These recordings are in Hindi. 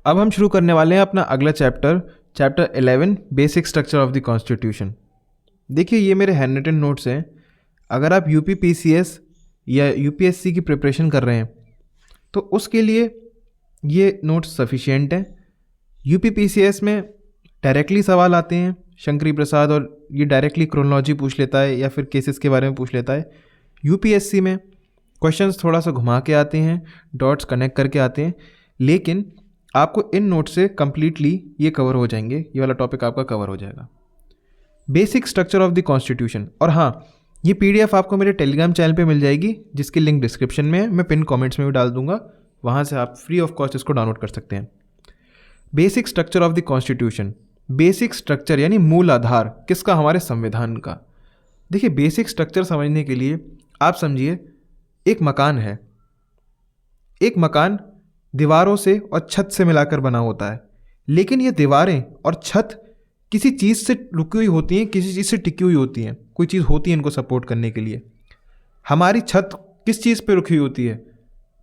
अब हम शुरू करने वाले हैं अपना अगला chapter, chapter 11, basic structure of the constitution. देखिए ये मेरे हैंड रिटन नोट्स हैं। अगर आप यूपीपीसीएस या यूपीएससी की प्रिपरेशन कर रहे हैं तो उसके लिए ये नोट्स सफिशिएंट हैं। यूपीपीसीएस में डायरेक्टली सवाल आते हैं शंकरी प्रसाद, और ये डायरेक्टली क्रोनोलॉजी पूछ लेता है या फिर केसेस के बारे में पूछ लेता है। यूपीएससी में क्वेश्चंस थोड़ा सा घुमा के आते हैं, डॉट्स कनेक्ट करके आते हैं, लेकिन आपको इन नोट से कम्प्लीटली ये कवर हो जाएंगे, ये वाला टॉपिक आपका कवर हो जाएगा, basic structure of the constitution. और हाँ, ये पीडीएफ आपको मेरे टेलीग्राम चैनल पे मिल जाएगी, जिसकी लिंक डिस्क्रिप्शन में है, मैं पिन कमेंट्स में भी डाल दूंगा, वहाँ से आप फ्री ऑफ कॉस्ट इसको डाउनलोड कर सकते हैं। Basic structure of the constitution, basic structure यानी मूल आधार किसका? हमारे संविधान का। देखिए बेसिक स्ट्रक्चर समझने के लिए आप समझिए एक मकान है, एक मकान दीवारों से और छत से मिलाकर बना होता है, लेकिन ये दीवारें और छत किसी चीज़ से रुकी हुई होती हैं, किसी चीज़ से टिकी हुई होती हैं, कोई चीज़ होती है इनको सपोर्ट करने के लिए। हमारी छत किस चीज़ पे रुकी हुई होती है?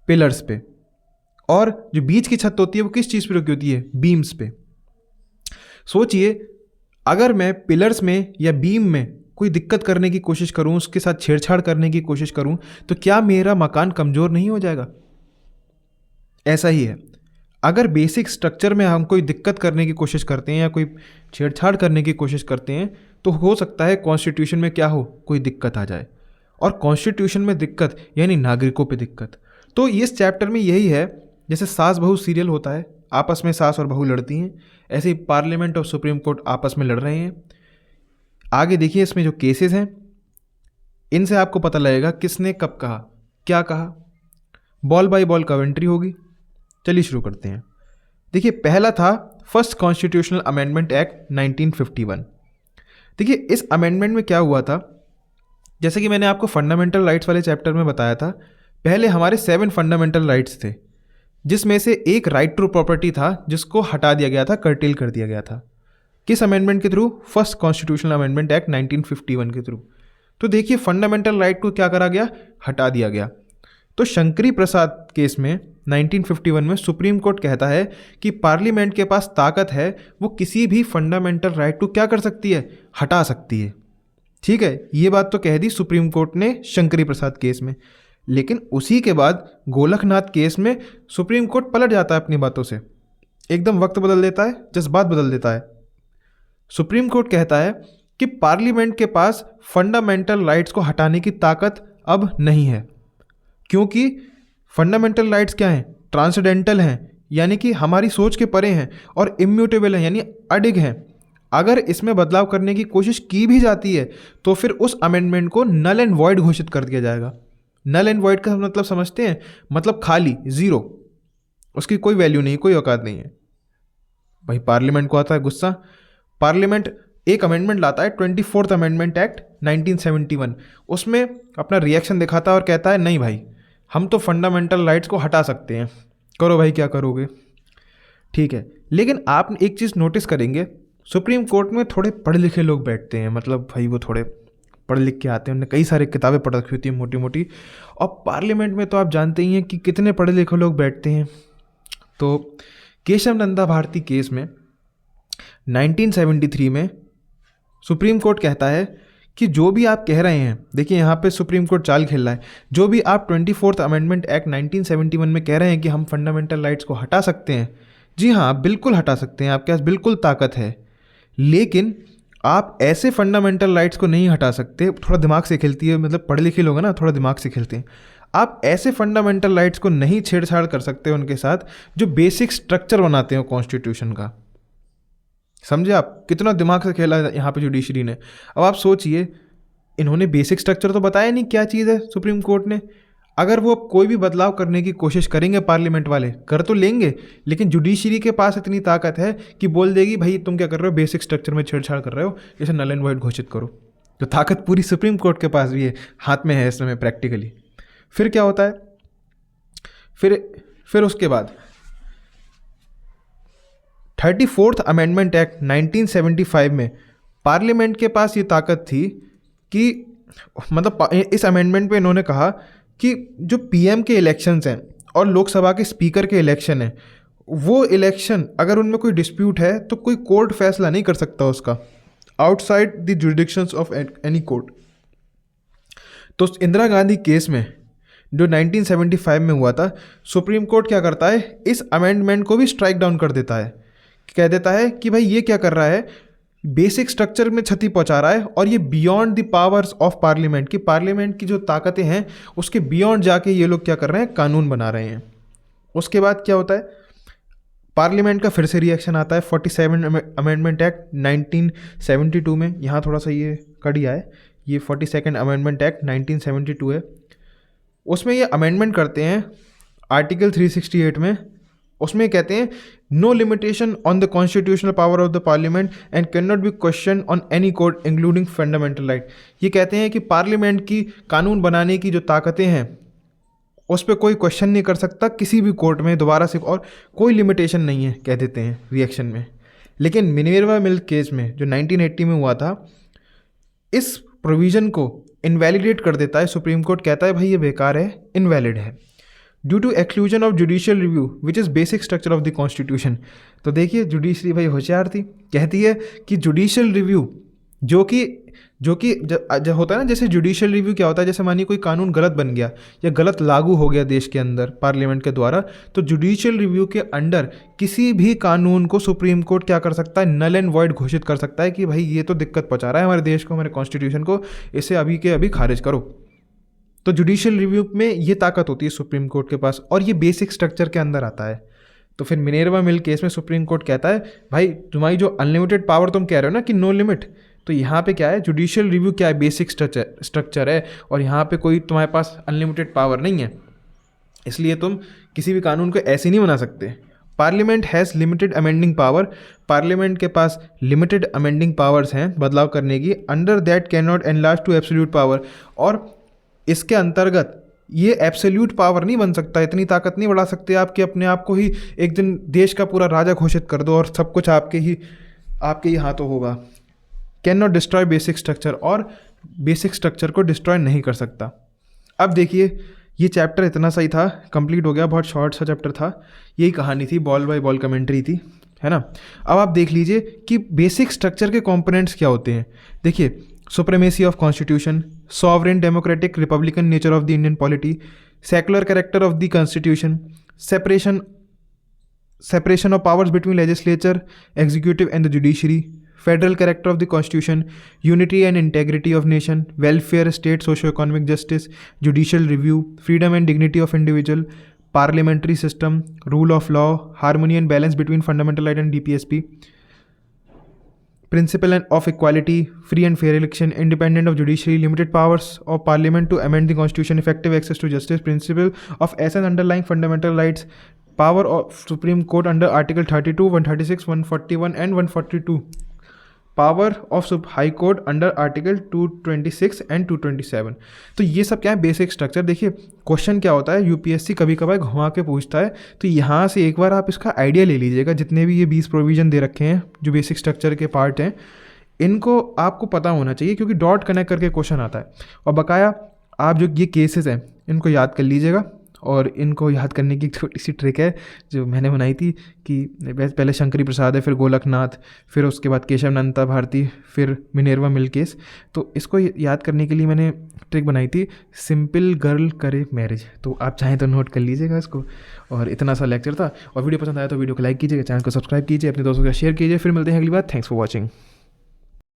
पिलर्स पे। और जो बीच की छत होती है वो किस चीज़ पे रुकी होती है? बीम्स पे। सोचिए अगर मैं पिलर्स में या बीम में कोई दिक्कत करने की कोशिश करूं, उसके साथ छेड़छाड़ करने की कोशिश करूं, तो क्या मेरा मकान कमज़ोर नहीं हो जाएगा? ऐसा ही है, अगर बेसिक स्ट्रक्चर में हम कोई दिक्कत करने की कोशिश करते हैं या कोई छेड़छाड़ करने की कोशिश करते हैं तो हो सकता है कॉन्स्टिट्यूशन में क्या हो, कोई दिक्कत आ जाए। और कॉन्स्टिट्यूशन में दिक्कत यानी नागरिकों पे दिक्कत। तो इस चैप्टर में यही है, जैसे सास बहू सीरियल होता है, आपस में सास और बहू लड़ती हैं, ऐसे ही पार्लियामेंट और सुप्रीम कोर्ट आपस में लड़ रहे हैं। आगे देखिए इसमें जो केसेस हैं इनसे आपको पता लगेगा किसने कब कहा, क्या कहा। बॉल बाय बॉल कमेंट्री होगी। चलिए शुरू करते हैं। देखिए पहला था फर्स्ट कॉन्स्टिट्यूशनल अमेंडमेंट एक्ट 1951। देखिए इस अमेंडमेंट में क्या हुआ था, जैसे कि मैंने आपको फंडामेंटल राइट्स वाले चैप्टर में बताया था, पहले हमारे 7 फंडामेंटल राइट्स थे, जिसमें से एक राइट टू प्रॉपर्टी था जिसको हटा दिया गया था, कर्टेल कर दिया गया था। किस अमेंडमेंट के through? First constitutional amendment act 1951 के थ्रू। तो देखिए फंडामेंटल राइट को क्या करा गया? हटा दिया गया। तो शंकरी प्रसाद केस में 1951 में सुप्रीम कोर्ट कहता है कि पार्लियामेंट के पास ताकत है, वो किसी भी फंडामेंटल राइट को क्या कर सकती है? हटा सकती है। ठीक है, ये बात तो कह दी सुप्रीम कोर्ट ने शंकरी प्रसाद केस में, लेकिन उसी के बाद गोलकनाथ केस में सुप्रीम कोर्ट पलट जाता है अपनी बातों से, एकदम वक्त बदल देता है, जज्बात बदल देता है। सुप्रीम कोर्ट कहता है कि पार्लियामेंट के पास फंडामेंटल राइट्स को हटाने की ताकत अब नहीं है, क्योंकि फंडामेंटल राइट्स क्या हैं? ट्रांसेंडेंटल हैं, यानी कि हमारी सोच के परे हैं, और इम्यूटेबल हैं यानी अडिग हैं। अगर इसमें बदलाव करने की कोशिश की भी जाती है तो फिर उस अमेंडमेंट को नल एंड वॉइड घोषित कर दिया जाएगा। नल एंड वॉइड का मतलब समझते हैं? मतलब खाली, जीरो, उसकी कोई वैल्यू नहीं, कोई औकात नहीं है। भाई पार्लियामेंट को आता है गुस्सा, पार्लियामेंट एक अमेंडमेंट लाता है 24th अमेंडमेंट एक्ट 1971, उसमें अपना रिएक्शन दिखाता है और कहता है नहीं भाई, हम तो फंडामेंटल राइट्स को हटा सकते हैं, करो भाई क्या करोगे। ठीक है, लेकिन आप एक चीज़ नोटिस करेंगे, सुप्रीम कोर्ट में थोड़े पढ़े लिखे लोग बैठते हैं, मतलब भाई वो थोड़े पढ़ लिख के आते हैं, उन्होंने कई सारी किताबें पढ़ रखी होती हैं मोटी मोटी, और पार्लियामेंट में तो आप जानते ही हैं कि कितने पढ़े लिखे लोग बैठते हैं। तो केशव नंदा भारती केस में 1973 में सुप्रीम कोर्ट कहता है कि जो भी आप कह रहे हैं, देखिए यहाँ पे सुप्रीम कोर्ट चाल खेल रहा है, जो भी आप 24th अमेंडमेंट एक्ट 1971 में कह रहे हैं कि हम फंडामेंटल राइट्स को हटा सकते हैं, जी हाँ बिल्कुल हटा सकते हैं, आपके पास बिल्कुल ताकत है, लेकिन आप ऐसे फंडामेंटल राइट्स को नहीं हटा सकते। थोड़ा दिमाग से खेलती है, मतलब पढ़े लिखे लोग हैं ना, थोड़ा दिमाग से खेलते हैं। आप ऐसे फंडामेंटल राइट्स को नहीं छेड़छाड़ कर सकते उनके साथ जो बेसिक स्ट्रक्चर बनाते हैं कॉन्स्टिट्यूशन का। समझे आप कितना दिमाग से खेला है यहाँ पे जुडिशरी ने। अब आप सोचिए, इन्होंने बेसिक स्ट्रक्चर तो बताया नहीं क्या चीज़ है सुप्रीम कोर्ट ने। अगर वो कोई भी बदलाव करने की कोशिश करेंगे पार्लियामेंट वाले, कर तो लेंगे, लेकिन जुडिशरी के पास इतनी ताकत है कि बोल देगी भाई तुम क्या कर रहे हो, बेसिक स्ट्रक्चर में छेड़छाड़ कर रहे हो, इसे नल एंड वॉइड घोषित करो। तो ताकत पूरी सुप्रीम कोर्ट के पास भी है, हाथ में है इस समय प्रैक्टिकली। फिर क्या होता है, फिर उसके बाद 34th अमेंडमेंट एक्ट 1975 में पार्लियामेंट के पास ये ताकत थी कि मतलब इस अमेंडमेंट पे इन्होंने कहा कि जो पीएम के इलेक्शंस हैं और लोकसभा के स्पीकर के इलेक्शन है, वो इलेक्शन अगर उनमें कोई डिस्प्यूट है तो कोई कोर्ट फैसला नहीं कर सकता उसका, outside the jurisdictions of any court. तो इंदिरा गांधी केस में जो 1975 में हुआ था, सुप्रीम कोर्ट क्या करता है, इस अमेंडमेंट को भी स्ट्राइक डाउन कर देता है, कह देता है कि भाई ये क्या कर रहा है, बेसिक स्ट्रक्चर में क्षति पहुंचा रहा है और ये beyond the powers of parliament, की पार्लियामेंट की जो ताकतें हैं उसके बियॉन्ड जाके ये लोग क्या कर रहे हैं, कानून बना रहे हैं। उसके बाद क्या होता है, पार्लियामेंट का फिर से रिएक्शन आता है 47 अमेंडमेंट एक्ट 1972 में। यहाँ थोड़ा सा ये कट गया है, ये 42nd अमेंडमेंट एक्ट 1972 है। उसमें ये अमेंडमेंट करते हैं आर्टिकल 368 में। उसमें कहते हैं no limitation on the constitutional power of the parliament and can not be question on any court including fundamental right. ये कहते हैं कि पार्लियामेंट की कानून बनाने की जो ताकतें हैं उस पर कोई क्वेश्चन नहीं कर सकता किसी भी कोर्ट में दोबारा से, और कोई लिमिटेशन नहीं है, कह देते हैं रिएक्शन में। लेकिन मिनर्वा मिल्क केस में जो 1980 में हुआ था, इस प्रोविज़न को इनवैलिडेट कर देता है सुप्रीम कोर्ट, कहता है भाई ये बेकार है, इनवैलिड है, due to exclusion of judicial review which is basic structure of the constitution. तो देखिए जुडिशरी भाई होशियार थी, कहती है कि जुडिशियल रिव्यू जो कि होता है ना, जैसे जुडिशियल रिव्यू क्या होता है, जैसे मानिए कोई कानून गलत बन गया या गलत लागू हो गया देश के अंदर पार्लियामेंट के द्वारा, तो जुडिशियल रिव्यू के अंडर किसी भी कानून को सुप्रीम कोर्ट क्या कर सकता है, नल एंड वॉइड घोषित कर सकता है कि भाई ये तो दिक्कत पहुंचा रहा है हमारे देश को, हमारे कॉन्स्टिट्यूशन को, इसे अभी के अभी खारिज करो। तो जुडिशियल रिव्यू में ये ताकत होती है सुप्रीम कोर्ट के पास, और ये बेसिक स्ट्रक्चर के अंदर आता है। तो फिर मिनर्वा मिल्क केस में सुप्रीम कोर्ट कहता है भाई तुम्हारी जो अनलिमिटेड पावर तुम कह रहे हो ना कि नो लिमिट, तो यहाँ पे क्या है, जुडिशियल रिव्यू क्या है, बेसिक स्ट्रक्चर है, और यहाँ पे कोई तुम्हारे पास अनलिमिटेड पावर नहीं है, इसलिए तुम किसी भी कानून को ऐसे नहीं बना सकते। Parliament has limited amending power, parliament के पास लिमिटेड अमेंडिंग पावर्स हैं बदलाव करने की, under that can not enlarge to absolute power, और इसके अंतर्गत ये एब्सोल्यूट पावर नहीं बन सकता, इतनी ताकत नहीं बढ़ा सकते आप कि अपने आप को ही एक दिन देश का पूरा राजा घोषित कर दो और सब कुछ आपके ही हाथों होगा। Can not destroy basic structure, और बेसिक स्ट्रक्चर को डिस्ट्रॉय नहीं कर सकता। अब देखिए ये चैप्टर इतना सही था, कंप्लीट हो गया, बहुत शॉर्ट सा चैप्टर था, यही कहानी थी, बॉल बाय बॉल कमेंट्री थी, है ना। अब आप देख लीजिए कि बेसिक स्ट्रक्चर के कंपोनेंट्स क्या होते हैं। देखिए supremacy of constitution, sovereign democratic Republican nature of the Indian polity, secular character of the constitution, separation of powers between legislature, executive and the judiciary, federal character of the constitution, unity and integrity of nation, welfare state socio economic justice, judicial review, freedom and dignity of individual, parliamentary system, rule of law, harmony and balance between fundamental right and DPSP, principle of equality, free and fair election, independent of judiciary, limited powers of parliament to amend the constitution, effective access to justice, principle of essence underlying fundamental rights, power of Supreme Court under Article 32, 136, 141 and 142, power of High Court under Article 226 and 227। तो ये सब क्या है, बेसिक स्ट्रक्चर। देखिए क्वेश्चन क्या होता है, UPSC कभी कभार घुमा के पूछता है, तो यहाँ से एक बार आप इसका आइडिया ले लीजिएगा। जितने भी ये 20 प्रोविज़न दे रखे हैं जो बेसिक स्ट्रक्चर के पार्ट हैं, इनको आपको पता होना चाहिए, क्योंकि डॉट कनेक्ट करके क्वेश्चन आता है। और बकाया आप जो ये केसेस हैं इनको याद कर लीजिएगा, और इनको याद करने की छोटी सी ट्रिक है जो मैंने बनाई थी कि पहले शंकरी प्रसाद है, फिर गोलकनाथ, फिर उसके बाद केशव नंदा भारती, फिर मिनर्वा मिल्क केस। तो इसको याद करने के लिए मैंने ट्रिक बनाई थी, सिंपल गर्ल करे मैरिज। तो आप चाहें तो नोट कर लीजिएगा इसको। और इतना सा लेक्चर था, और वीडियो पसंद आया तो वीडियो को लाइक कीजिएगा, चैनल को सब्सक्राइब कीजिए, अपने दोस्तों के साथ शेयर कीजिए। फिर मिलते हैं अगली बार। Thanks for watching.